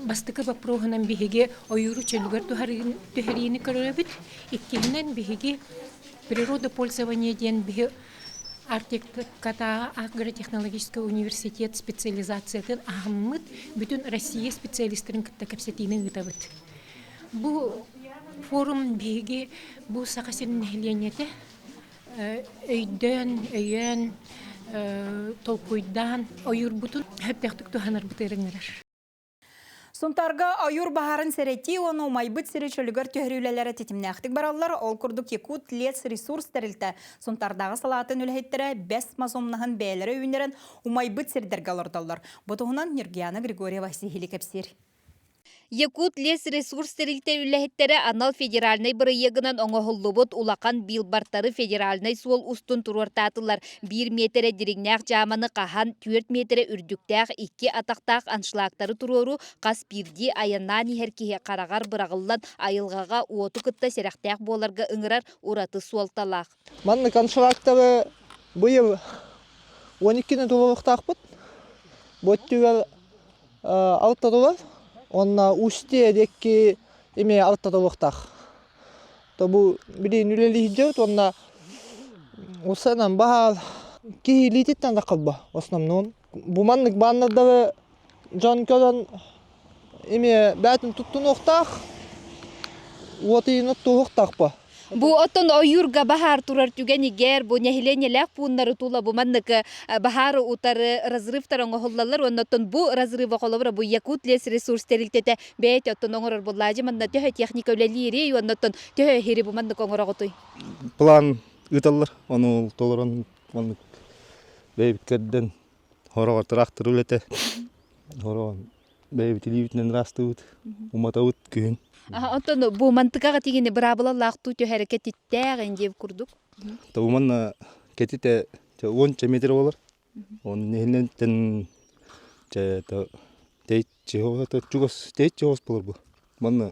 Бастыкы бапрогынан биһиге ойуру чөлгөр төһәрийни көрөбүт. Иккинен биһиге природа пользования ден биһи Арктика агротехнологический университет специализациятын ахмыт бүтүн Россия специалистерин кепсетини гытабыт. Бу форум биһиге бу сакасынын хеленете өйдөн толкуйдан ойыр бұтын әптәқтік туханар бұтырыңырар. Сонтарға ойыр бағарын сәрети, оны умайбыт сәрі чөлігер төхірілелері тетімнәқтік баралар, ол күрдік Якут лес ресурс тәрілті. Сонтардағы салатын өлхеттері 5 мазомнағын бәлері өйнерін умайбыт сәрдерге алырдалар. Бұтығынан Нергияна Григорьева сихилі кәпсер. Якут лес ресурс терилте үлләһеттәре анал федеральный бырыйыгынан оңоһуллубут улақан билбартары федеральный суол устун туруартатылар 1 метре диригнәк жаманы қахан 4 метре үрдүктәк 2 атақтақ аншлактары туруру қас бирди аяннан ихеркеге қарағар бырағыллан айылғаға уоту кытта серәқтәк боларга ыңырар ураты суолталақ. Манны аншлактары бұйыл 12-ні толуқтақпыт. Боттүгел алтадылар. Онна усте декки эме алтадылықтақ. Тобу билин үлелейдеут, онна осанан бағал кейлейтеттен дақылба, основном. Буманнык баннардары жан көрін эме бәтін тұттын оқтақ, уатыйын ұтты оқтақ ба. Бу оттон ойурга бахар турар түгенигер бу нехиленелек пуннары тула бу маннык бахар утары разрывтар оңголлалар оннотон бу разрыва колобра бу Якут лес ресурс терилтете бет оттон оңорор буллажы манна төһө техника өлелири оннотон төһө хири бу маннык оңороготуй. План ыталлар ону толорон маннык бейбиткерден хорого трактор үлете хорон бейбитилибитнен растыбыт уматабыт күн. Оттон бу мантыкага тигини брабылалаак туту харакет иттээген деп курдук. Табуман кетите 10 метр болар. Он нелентен чугос болар бу. Манна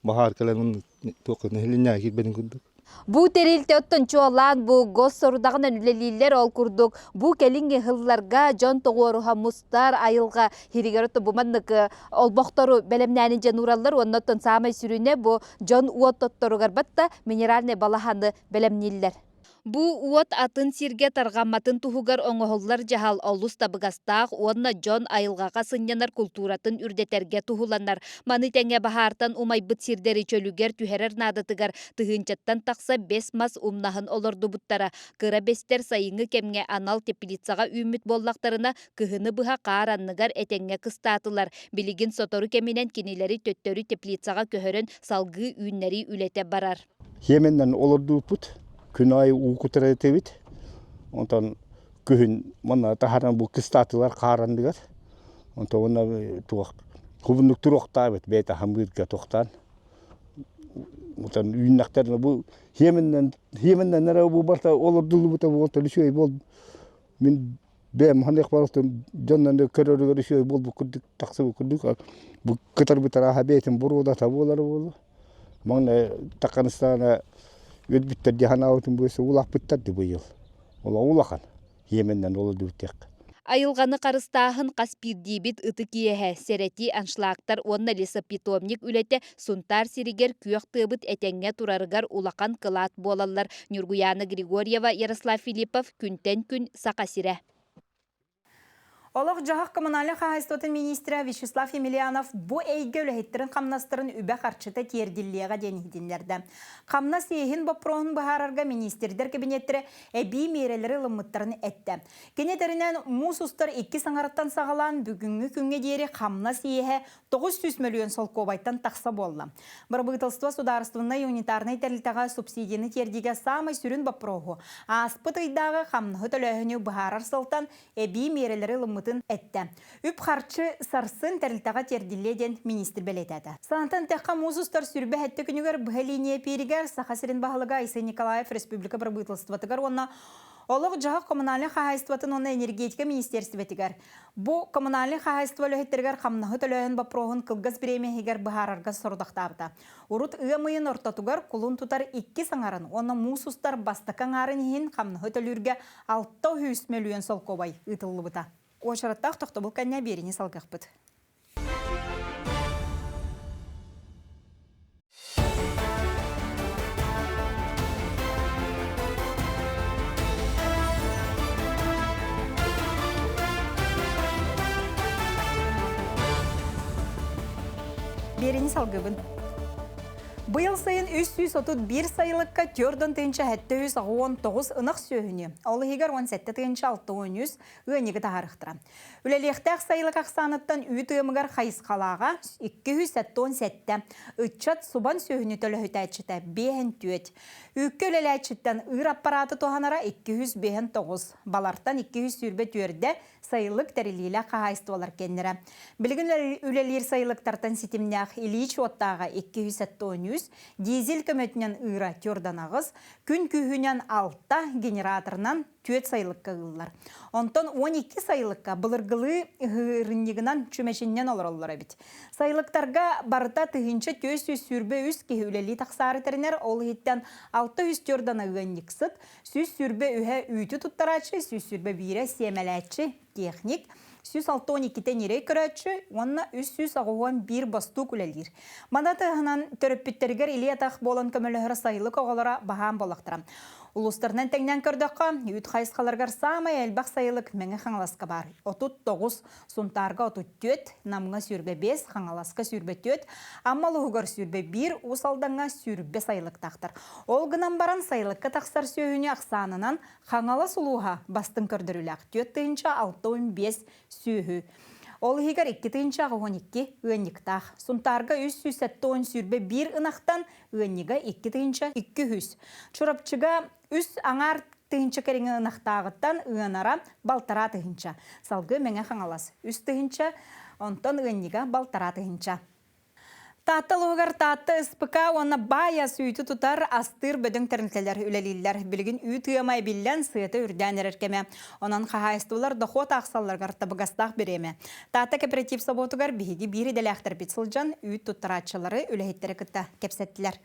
бахар калан токы неленя кирбедин курдук. Бу терилте оттон чуалан бу гос сорудагынан үлелилер ол курдук. Бу келинге хылларга жон тогоруха мустар айылга хиригеротто бу маннык олбоктору белемнәнин жанураллар оннотон самай сүрүнө бу жон уоттотторугар батта минеральный балаханы белемниллер. Бу уот атын сирге таргамматын туһугар оңоһоллар жахал олус табыгастаах уонна жон айылгага сыннянар культуратын үрдетерге туһуланнар. Маны теңе бахартан умайбыт сирдери чөлүгер түһерер надытыгар тыгынчаттан такса 5 мас умнаһын олорду буттара. Кыра бестер сайыңы кемге анал теплицага үмүт боллактарына кыһыны быха кааранныгар этеңге кыстаатылар. Билигин сотору кеминен кинилери төттөрү теплицага көһөрөн салгы үүннери үлете барар. Хеменден олорду пут. Күн ай уукутары тебит. Онтан күн мана тахаран бу кыстатылар карандыгар. Онтан оны туак кубундук туроктаа бет бета хамбырга токтан. Онтан үйнактар бу хеменден нара бу барта олордулу бута болто лүшөй бол. Мен бем хандык барыктын жоннан көрөрүгөр лүшөй бол бу кудук таксы кудук. Бу кытар бутара хабетин буруда таболар болду. Мана Таканстана Өтбіттер дехана аутын бөйсі улақ біттер де бұйыл. Ола улақан. Еменнен олы дөттек. Айылғаны қарыстағын қаспирдейбіт ұты киеге сәрети аншлақтар онна лесі питомник үлеті сунтар сиригер күйек тыбыт әтенге турарыгар улақан кылат болалар. Нюргуяна Григорьева, Ярослав Филиппов, күнтен күн сақасире. Олық жағық коммунальный хағайстотын министрі Вячеслав Емельянов бұ әйгі өліхеттерін қамнастырын үбә қарчыта терділлеға денігденлерді. Қамнас ехін бапроғын бұхарарға министрдер кабинеттері әбей мерелері лымыттарын әтті. Кенетерінен мұс ұстар 2 саңараттан сағалан бүгінгі күнге дері қамнас ехе 900 миллион сол кобайттан тақса болла. Бір бұғытылства сударыстывынна юнитарный тәрілтаға субсидияны тердіге самай сүрін бапроғу. Аспыт ұйдағы қамнығы төлөхіні бұхарар сылтан әбей мерелері лымытын әтті. Үп қарчы сарсын тәрілтаға терділеден министр белетеді. Санатан тәққа мұзыстар сүрбе әтті күнігер бұхалиния перігер Сахасырин бағылыға Исы Николаев Республика бір бұйтылыстыватығар онна Олық жағық коммунальный хағайстватын оны энергетика министерстветігер. Бұ коммунальный хағайство лөхеттергер қамнағы төлөйін бапроғын қылғыз біремегер бұхарарға сұрдақтабыда. Урут ұйымыйын ортатугар құлын тұтар 2 саңарын, оны мұсустар бастықан арын ехін қамнағы төлірге 600 миллион сол кобай ұтылы бұта. Очараттақ тоқты бұл кәнне беріне салғақ бұд. Берені салғыбын. Бұйыл сайын 331 сайылыққа түрдің түйінші 719 ынық сөйіні. Олы егер 17 түйінші 613 өңегі тағарықтыра. Үлелектәк сайылық ақсаныттан үйт өмігер қайыз қалаға 217. Үтчат субан сөйіні төлі өтәтшіті 5 түйет. Үккі үлеләтшіттен ұр аппараты тоғанара 209. Балартан 200 сүрбе түрді сайылық тәрілейлі қағайстуалар кендірі. Білгін үлелер сайылықтартан сетімнәқ Ильич оттаға 213, дизель көметінен ұйра түрдан ағыз, күн күйінен алта генераторынан түйет сайылыққа ғылылар. Онтон 12 сайылыққа бұлырғылы ғырыннегінен чүмешіннен олар олар әбіт. Сайылықтарға барыта тұхыншы 200 сүрбе үз кехілелі тақсары тәрінер ол хеттен 600 түрдан ағын ексіт, сүз сүрбе үхе үйті тұттарачы, сүз сүрбе бейре семеләтші техник, 112-тен ерей көрәтші, онына 301 басту күлелер. Мадатығынан төріппеттергер илиятақ болын көмілігірі сайылық оғалара бағам болақтырам. Улустарынан тәңнен көрдіққа, үйт қайысқаларғар самай әлбақ сайылық мәңі қаңаласқа бар. 39, сұнтарға 34, намыңа сүрбе 5, қаңаласқа сүрбе 4, аммалы ғығыр сүрбе 1, усалданға сүрбе сайылық тақтыр. Ол ғынан баран сайылыққа тақсар сөйіне ақсанынан қаңалас ұлуға бастың көрдірілік. 4-6-15 сүйі. Ол егер 2-12 өңіктақ. Сұнтарға 310 сүрбе 1 ынақтан өңіға 2-200. Чұрапчыға 3 аңар тыгынча кереңі ынақтағыттан өңара балтара тыгынча. Салғы мәңі қаңалас. 3 тыгынча, онтан өңіға балтара тыгынча. Таттылығығар татты ұспықа оны бая сүйті тұтар астыр бөдің тәрінтелер үлелілер. Білгін үйті өмай білден сүйеті үрден әреркеме. Онан қағайстылар дұқот ақсалларғар табығастақ береме. Татты кооператив саботығар бігі бірі дәләқтір бітсілжан үйт тұттыратшылары үлехеттері күтті кепсеттілер.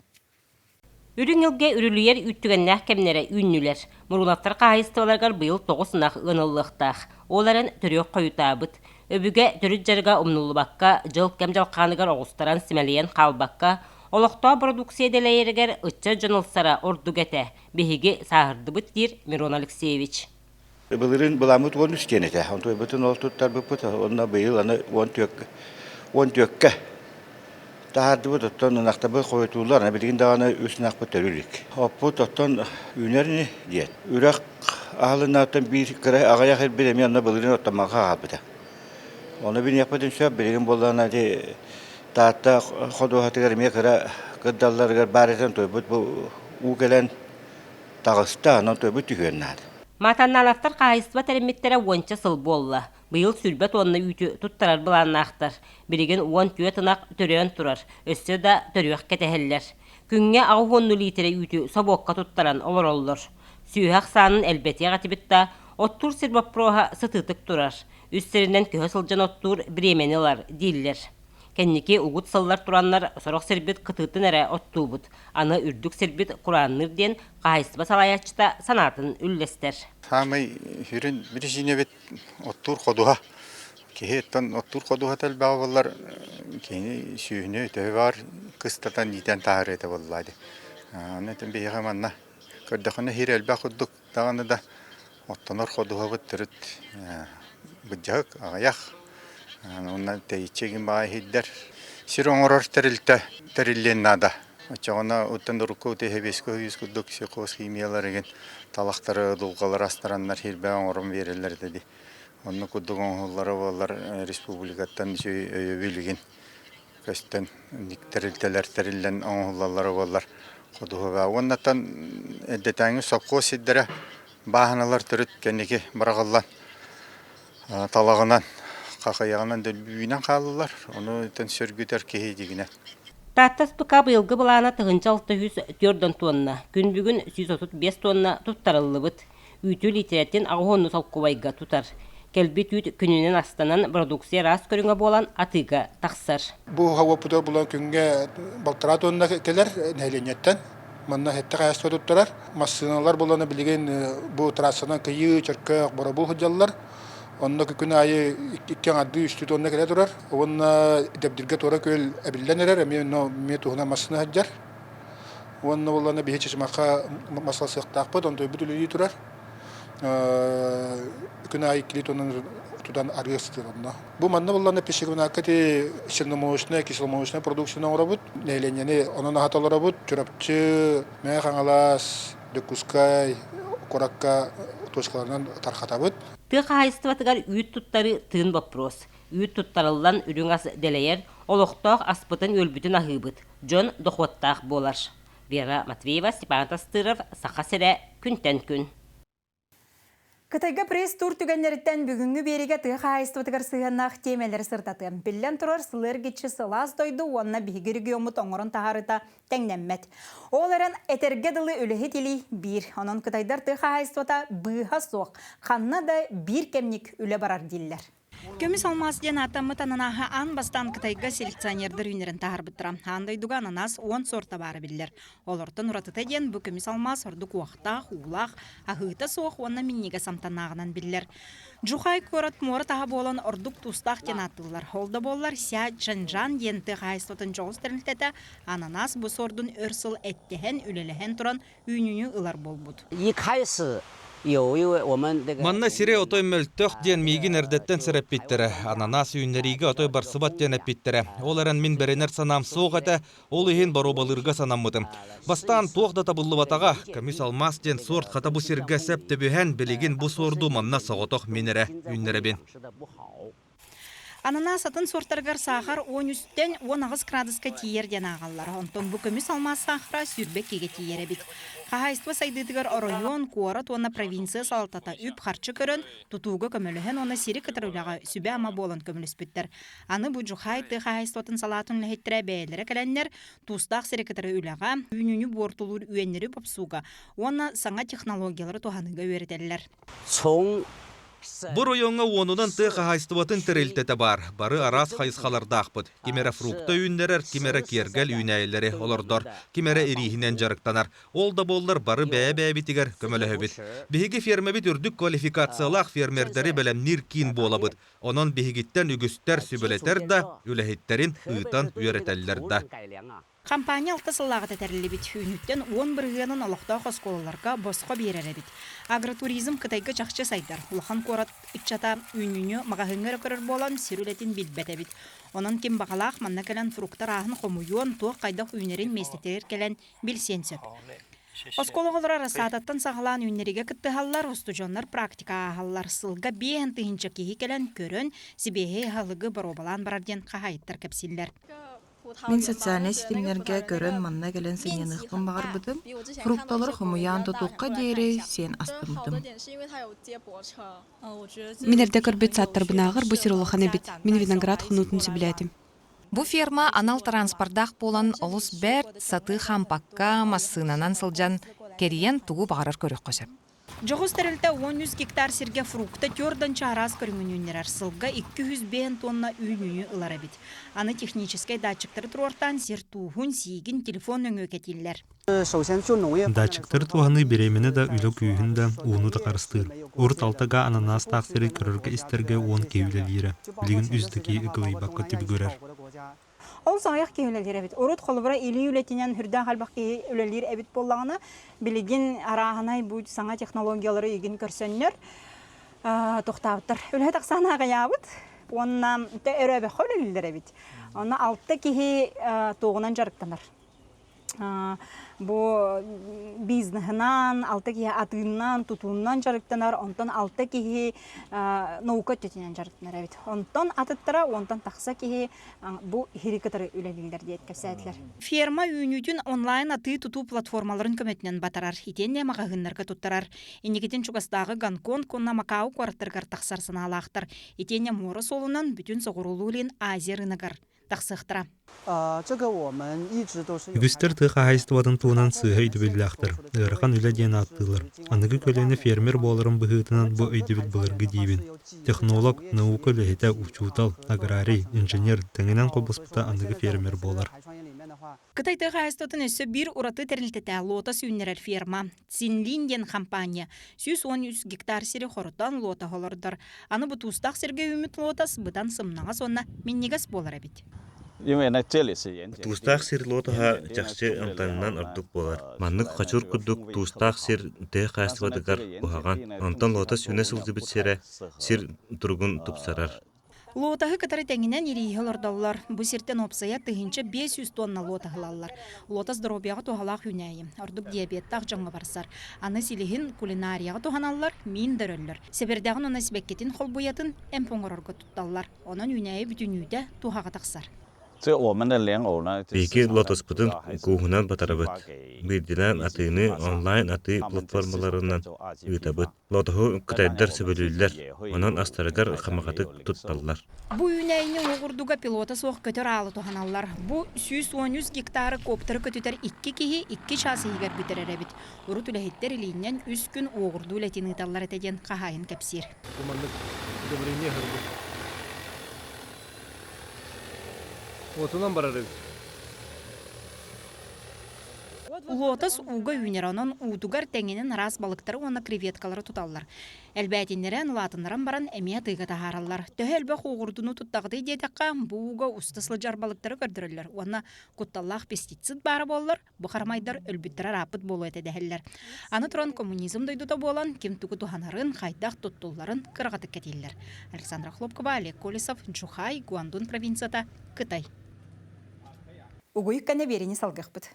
Үрін елге үрілер үттігеннәқ кемнері үннілер. Мұрулақтар қағайстыларғар бұйыл 9-нақ ұнылықтақ. Оларын түрек қойытабыт. Өбіге түріт жарыға ұмнулы баққа, жыл кәм жалқанығар оғыстаран сімәлейен қалбаққа, олықта продукция дәләйергер ұтча жынылсара орду кәті, бейге сағырды бұт дир Мирон Алексеевич. Бұлырын бұламыт 13 кенеті, онтой бұтын ол тұттар бұт, онына бұйыл аны 14-ке. Тағарды бұт, оттан нақтабы қойытулар, білген дағаны үсінақ бұт өрілік. Оппыт оттан үйнеріне дейт. Үрақ ағылын аттан бір қырай ағаяқ әр біреме онына бұлырын оттамаға ағалбыда. Оны bin yapmadığım şey bilgin bollarına de tahta xodu hatırlar mı kara kadallar bareten toy bu gelen Dağıstan on toy bu tüyönler. Matannalattar qayısba termittere onça sıl bolla. Bıyıl sülbet onunla ütü tuttarar bulanaqtar. Bilgin 10 tüye tınaq törüyen turar. Össe de törüyek keteheller. Künge 10 litre ütü sabokka tuttaran olur olur. Süyhaq sanın elbetiye gatibitta ottur sirbap proha sıtıtık turar. Üstlerinden köhe sılcan ottur biremenilar, diller. Kendiki ugut sallar turanlar soraq sirbit kıtıtın ere ottubut. Anı ürdük sirbit kuranır den qayısba salayatçıda sanatın üllester. Hamay hürün bir jinevet ottur koduha. Kehetten ottur koduha tel bağlar keni sühne öte var kıstatan niden taharete vallahi. Aneten bir yamanna. Kördekene hirel bakuduk dağını da ottanor koduha bıttırıt. быджак агаях онна тейчегин баахиддер сироңорор териллен нада очогона уттан дурку техебеско юскудук сикос химияларыгын талактары дулгалар астараннар хирбаң орун берелер деди. Онны кудугон холлары болар республикаттан өйөбүлүгүн көстөн никтерилтелер оңоллары болар кудуга. Оннатан эдетаңы сокко сиддере бааналар төрөт кенеки барагаллан талагынан какаягынан дөлбүйүнөн калылар. Ону тен сөргүтөр кехидигине. Таттас пыка быйылгы былана тыгынча 604 тонна, күн бүгүн 135 тонна туттарылыбыт. Үйтү литераттен ағуонну салқубайга тутар. Келби түйт күнүнен астанан продукция рас көрүңө болан атыга тақсар. Бу хава путор булан күнгө балтара тонна келер нәйленеттен. Манна хетте кайсы туттарар. Машиналар буланы билген бу трассаны кыйы чыркы бара бу хыжаллар. Онда күн айы 2-3 тонна келе турар. Онна дебдирге тора көл әбилленер, ме тугына машина хаҗар. Онна буланы бихече мака масласы тақпыт, онда бүтүлү турар. Күн айы 2 тонна тудан арыстыр онда. Бу манна буланы пешегуна кати шиномошна, кисломошна продукцияны орабыт. Нәйленене онун хаталары бут, чурапчы, ме хаңалас, декускай, коракка тоскаларынан тархатабыт. Тыға хайыстыватыгар үйт туттары тыын вопрос. Үйт туттарылдан үрің ас делейер, олықтақ аспытын өлбүтін ахыбыт. Джон доқуаттақ болар. Вера Матвеева, Степан Тастыров, Сақа Сірі, күнтен күн. Кытайга пресс тур түгеннеріттен бүгінгі береге тыға хайыстыватыгар сығаннақ темелер сыртаты. Білден тұрар сылыр кетші сылас дойды, онына бігіргі омыт оңырын тағарыта тәңнәммет. Оларын этергеділі өлігі телі бір. Онын Кытайдар тыға хайыстывата бұға соқ. Қанна да бір кемнік өлі барар дейлер. Көміс алмас ден атамыт ананаға ан бастан Кытайга селекционердер үйнерін тағар бұттыра. Андайдуға ананас 10 сорта бары білдер. Олардың ұратыты ден бұл көміс алмас ордық уақта, улақ, ағыта соқ онна миннеге самтанағынан білдер. Жухай көрат моры таға болын ордық тустақ ден атылар. Олда болар ся жанжан денті ғайыстотын жоғыз тәрілтеті ананас бұл сордың өрсіл әттеген үлелеген тұран үйнүні ұлар болбуд. Манна сире отой мөлтөк ден мигин эрдеттен сыреппиттере. Ананас үйнериге отой барсыбат ден эппиттере. Оларан мин беренер санам соғата, ол ихин баробалырга санаммытым. Бастан тоқда табыллыбатаға, көміс алмас ден сорт қата бұ сирге сәп төбіген білеген бұ сорду манна соғытоқ минере үйнеребен. Ананас атын сорттаргар сахар 13-тен 10 градуска тиерден ағалар. Онтон бұл көміс алмас сахара сүрбек кеге тиері бит. Қағайства сайдыдығар оройон, куарат, оны провинция салтата үп харчы көрін, тұтуғы көміліген, оны сирі кітіруліға сүбе ама болын көміліс біттір. Аны бұл жұхай қағайстватын салатын ләхеттірі бәйелері кәләнлер, тұстақ сирі кітірі үліға, үйнүні бортылыр үйенлері попсуға, оны саңа технологиялары туғаныға өретелілер. Бұр ойонға онудан тұға хайстыватын тірілтеті бар. Бары арас хайысқаларды ақпыд. Кемері фрукта үйіндерер, кемері кергел үйінәйелері олырдор, кемері ирихінен жарықтанар. Ол да болдар бары бәе бітігер көмілі өбіт. Бігігі фермебіт үрдік квалификациялақ фермердері бәлемнер кейін болабыд. Онын бігігіттен үгістер сүбілетер да, үләхеттерін ұйтан үйеретелілер да. Компания алты сыллағы тәтәрілі бит үйніттен 10 біргенін олықтау қосқолыларға босқа берері бит. Агротуризм Кытайга жақшы сайдар. Улахан корат үтчата үйнүні мағahыңыр көрір болан сирулетін билбәті бит. Онын кем бағалақ манна кәлін фруктар ағын қомуйон тоқ қайдақ үйнерін местетер кәлін білсен сөп. Оскологолар арасататтан сағалан үйнериге кітті халлар, устужонлар практика халлар сылға бейін тыхынча кейі кәлін көрін, сибейе халығы баробалан барарден қағайыттар кәпсілдер. Мен социальный сетимлерге көрін манна келен сененықпын бағар бұдым. Фрукталар хомуян тұтуққа дейірі сен астымдым. Мен әрді көрбет саттар бұнағыр бұсыр олықаны бет. Мен виноград құнутын сөбіләдім. Бу ферма анал транспордақ болан олыс бәр саты хампакка массынанан сылжан кериен тугу бағарар көрік қосып. Жоғыз тәрілті 10 гектар сирге фрукта төрден чарас көріңінінер сылға 200 тонна үйнүні ұлары бит. Аны техническай датчиктары тұрортан сер туғын сейгін телефон өңі кетелілер. Датчиктар туғаны беремені да үлі күйін да уыны да қарыстыр. Орт алтыға ананас тақсыры көрірге істерге 10 кеуілелері. Білігін үздікі үгілей баққа түбі көрер. Ол саңаяқ кейілелер әбет. Орот қолыбыра илі үлетінен хүрден қалбақ кейілелер әбет болағына білген арағынай бұл саңа технологиялары егін көрсөнлер. Тоқтауыттар. Өлі тақсана ғаябыт. Онна өрөбі қол бит. Онна 6 кихи тоғынан жарықтанар. Бу бизнесынан, 6 кихи атыыннан, тутуыннан жарықтанар, онтан 6 кихи наука төтінен жарықтанар бит. Онтан атыттара, онтан тақса кихи бу хирикатары үлелілдер дейт кәсәтлер. Ферма үйінүйдін онлайн аты туту платформаларын көметінен батарар. Итенне мағағынларға туттарар. Енекетін чугастағы Гонконг, конна Макау квартыргар тақсарсына алақтар. Итенне моры солынан бүтін соғырулуылен Азия рынагар тақсықтыра. Үгістер тұға хайыстывадың туынан сыға үйдібілдіқтір. Өріқан үлі ден аттылар. Анығы көлені фермер боларын бұғытынан бұ үйдібіл бұлырғы дейбін. Технолог, наука лөхеті учутал, аграрий, инженер тәңінен қолбыспыта анығы фермер болар. Кытайты хайыстатын өсі бір ұраты тәрілтеті лота сүйінерер ферма. Цинлинден компания 110 гектар сері қорытан лота қолырдар. Аны бұтустақ серге үміт лотас бұдан сымнаға сонна меннегас болар әбет. Тустақ сир лотаға жақсы антанынан ұрдық болар. Маннық қачур күддік тустақ сир дэ қайыстывадығар бұхаған. Антан лота сүйіне сылды бітсері сир тұрғын тұпсарар. Лотағы кытары тәңінен ерейі олардалар. Бұ сиртен опсая тыгынчы 500 тонна лотағылалар. Лота здоровияға туғалақ үнәйі. Ордық диабеттақ жаңға барсар. Аны силихин кулинарияға туғаналар, мин дөрөллер. Себердағын оны сібеккетін қол бұятын әмпоңғырарға тұтталар. Оның үнәйі бүтін үйді туғаға тақсар. Беки лотос бұтын куғынан батарабыт. Білділен атыны онлайн аты платформаларынан үйтабыт. Лотоху кытайдар сөбөлілер. Онан астарыгар қамағаты тұтталар. Бұ үнәйіне оғырдуға пилота соқ көтер алы туғаналар. Бұ 113 гектары коптары көтетер 2 кихи 2 шасыйгар бітерер әбіт. Ұры түләхеттер илейінен 3 күн оғырду ләтин ұталар әтеден қағайын кәпсир. Отунан барарыз. Лотос уга үйнеронон утугар тәңенен рас балыктары оны креветкалары туталлар. Әлбәтиннерен латыннаран баран әмия тыйға тахараллар. Төхелбі қоғырдыны туттағыды дедіққа бұуға ұстыслы жар балыктары көрдірілер. Оны құтталлақ пестицид бары болылар, бұқармайдар өлбіттірар апыт болу әтедәхеллер. Аны тұран коммунизм дойдуда болан, кем түгі туханарын, қайдақ тұттуларын қырғаты кәтеллер. Александра Хлопкова, Олег Колесов, Джухай, Гуандун провинцията, Кытай. Угуйық кәне берені салғық бұд.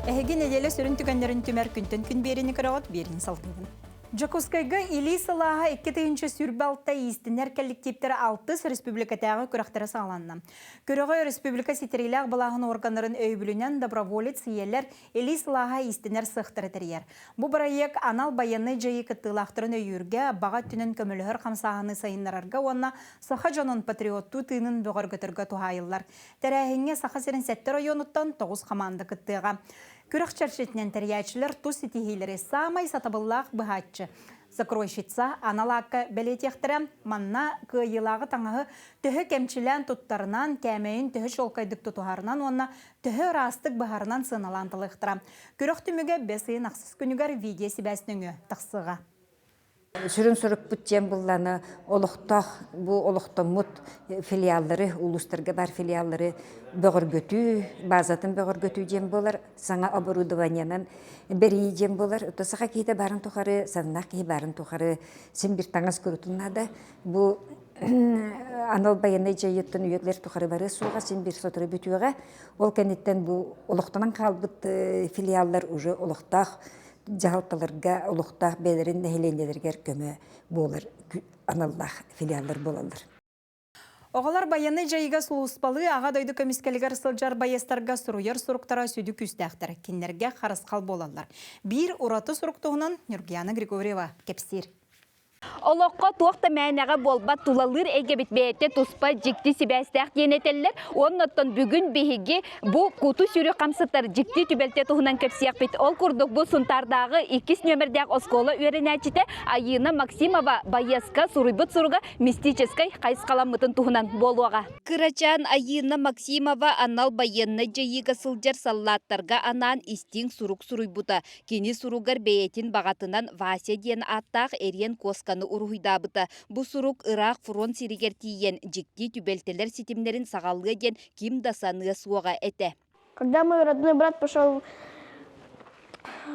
Әхеген әделі сөрін түгендерін түмәр күнтін күн берені кірағат берін салғығын. Жакускайга или салаға 2-тігінші сүрбалта истінер коллективтері 6 республикатағы күрақтары сағаланна. Күріғы республика сетереліғ балағын органларын өйбілінен доброволец елер или салаға истінер сықтыры тәрер. Бұ проект анал баяны жайы кыттылақтырын өйірге баға түнін көмілігір қамсағаны сайынларарға онна саха жанын патриотту тыынын бұғыр көтіргі туғайылар. Тәрәхіңе саха серін сәттер ойоныттан 9 команды кыттыға. Күріқ чаршетінен тәрияшілер тұс сетихилері самай сатабыллақ бұхатчы. Закройшетса аналаққа бәлетектірі манна күйелағы таңағы түхі кәмчілен тұттарынан кәмейін түхі шолқайдық тұтуғарынан онна түхі растық бұхарынан сыналантылықтыра. Күріқ түміге бәсейін ақсыз күнігер видео себәсініңі тақсыға. Сүрін сүріп бүттен бұлланы олықтақ, бұ олықтымыт филиаллары, улустарға бар филиаллары бөғір көтü, базатын бөғір көтü дем болар, саңа оборудованиянан бәрі дем болар. Отасыға кейді барын тұқары, санынақ кей барын тұқары, сен бір таңыз көрітінады. Бұ анал баянай жайыттын үйетлер тұқары бары суға, сен бір сотыры бүтуға. Ол кәнеттен бұ олықтынан қалбыт филиаллар уже олықтақ, Жағалталарға, ұлықтақ, бәлерін нәхелендерігер көмі болыр, аналлах филиалдар болалар. Оғалар баяны жайыға сұлуыспалы, аға дойды көміскелігер сылжар байестарға сұруер сұруқтара сөйді күстәқтір, кенлерге қарысқал болалар. Bir ұраты сұруқтығынан Нұргияна Григорьева кепсер. Олоққа туақта мәнәға болба тулалыр әгебет бәйетте туспа жікті сібәстәқ денетелілер. Оннаттан бүгін бейге бұ куту сүрі қамсыттар жікті түбәлте тұғынан көпсияқ бет. Ол күрдік бұ сұнтардағы 2 нөмірдәқ оскола өрінәчіте Айына Максимова Баяска Сурыбыт Суруға мистическай қайысқаламытын тұғынан болуға. Кырачан Айына Максимова анал байынны жайыға сылжар саллаттарға анан истин сурук Сурыбыта. Кені суругар бәйетін бағатынан Вася ден аттақ әрен косканы урухидабыта. Бу сурук Ирак фронт сиригер тиен жикти түбелтелер ситимнерин сағалғы ден ким да саны суаға әте. Когда мой родной брат пошел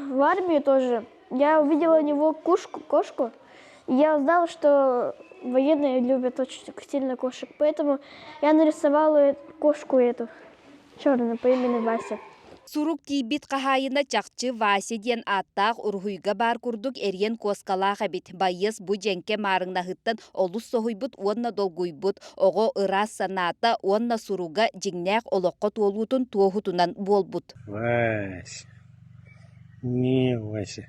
в армию тоже, я увидела у него кошку, и я узнала, что военные любят очень сильно кошек. Поэтому я нарисовала кошку эту, черную, по имени Вася. Сурук тибит қағайына чақчы Вася ден аттақ урхуйга бар күрдік әрен коскалаға бит. Байыз бұ жәнке марыңнағыттан олыс соғойбыт, онна долгойбыт, оғы ырас саната, онна суруга жіңнәқ олыққа толутын туохутунан болбыт. Вася, не Вася.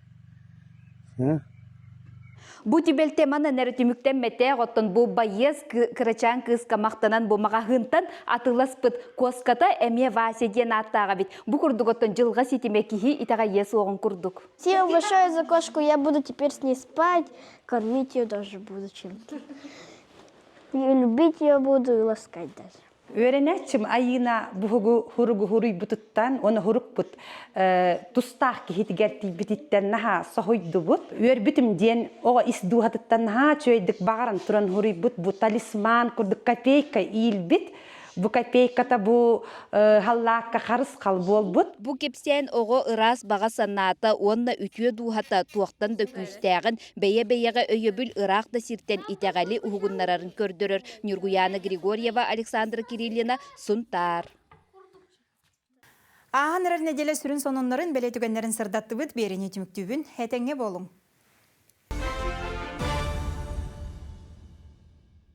Бу тибелте мана нәрітіміктен мәтәғ оттан бу байыз кырачан кыз камақтанан бу маға ғынтан атыласпыт коската әме Вася ден аттаға бит. Бу күрдік оттан жылға сетіме кихи итаға ес оғын күрдік. Спасибо большое за кошку, я буду теперь с ней спать, кормить ее даже буду чем-то. И любить ее буду и ласкать даже. Öğrenetçim ayına buhugu hurugu huruy bututtan onu huruk but tustaq ki hitgerti bititten naha sahoydu but ör bitim diyen o isdu hattan naha çöydik bağaran turan huruy but bu talisman kurduk kapeyka il bit bu kapeyka bu hallaka xarыс qal bol but bu kepsen ogo ıras bağa sanata onna ütüye duhata tuaqtan da küstəğin beye-beyege öyöbül Irak da sirten itegali uhugunlararın kördürür. Nurguyana Grigorieva, Alexandra Kirillina, Suntar. Ağan nedelе сүрін сонунларын бәлетүгенлерін сырдатты бұд беріне түміктүбін, әтәңе болың.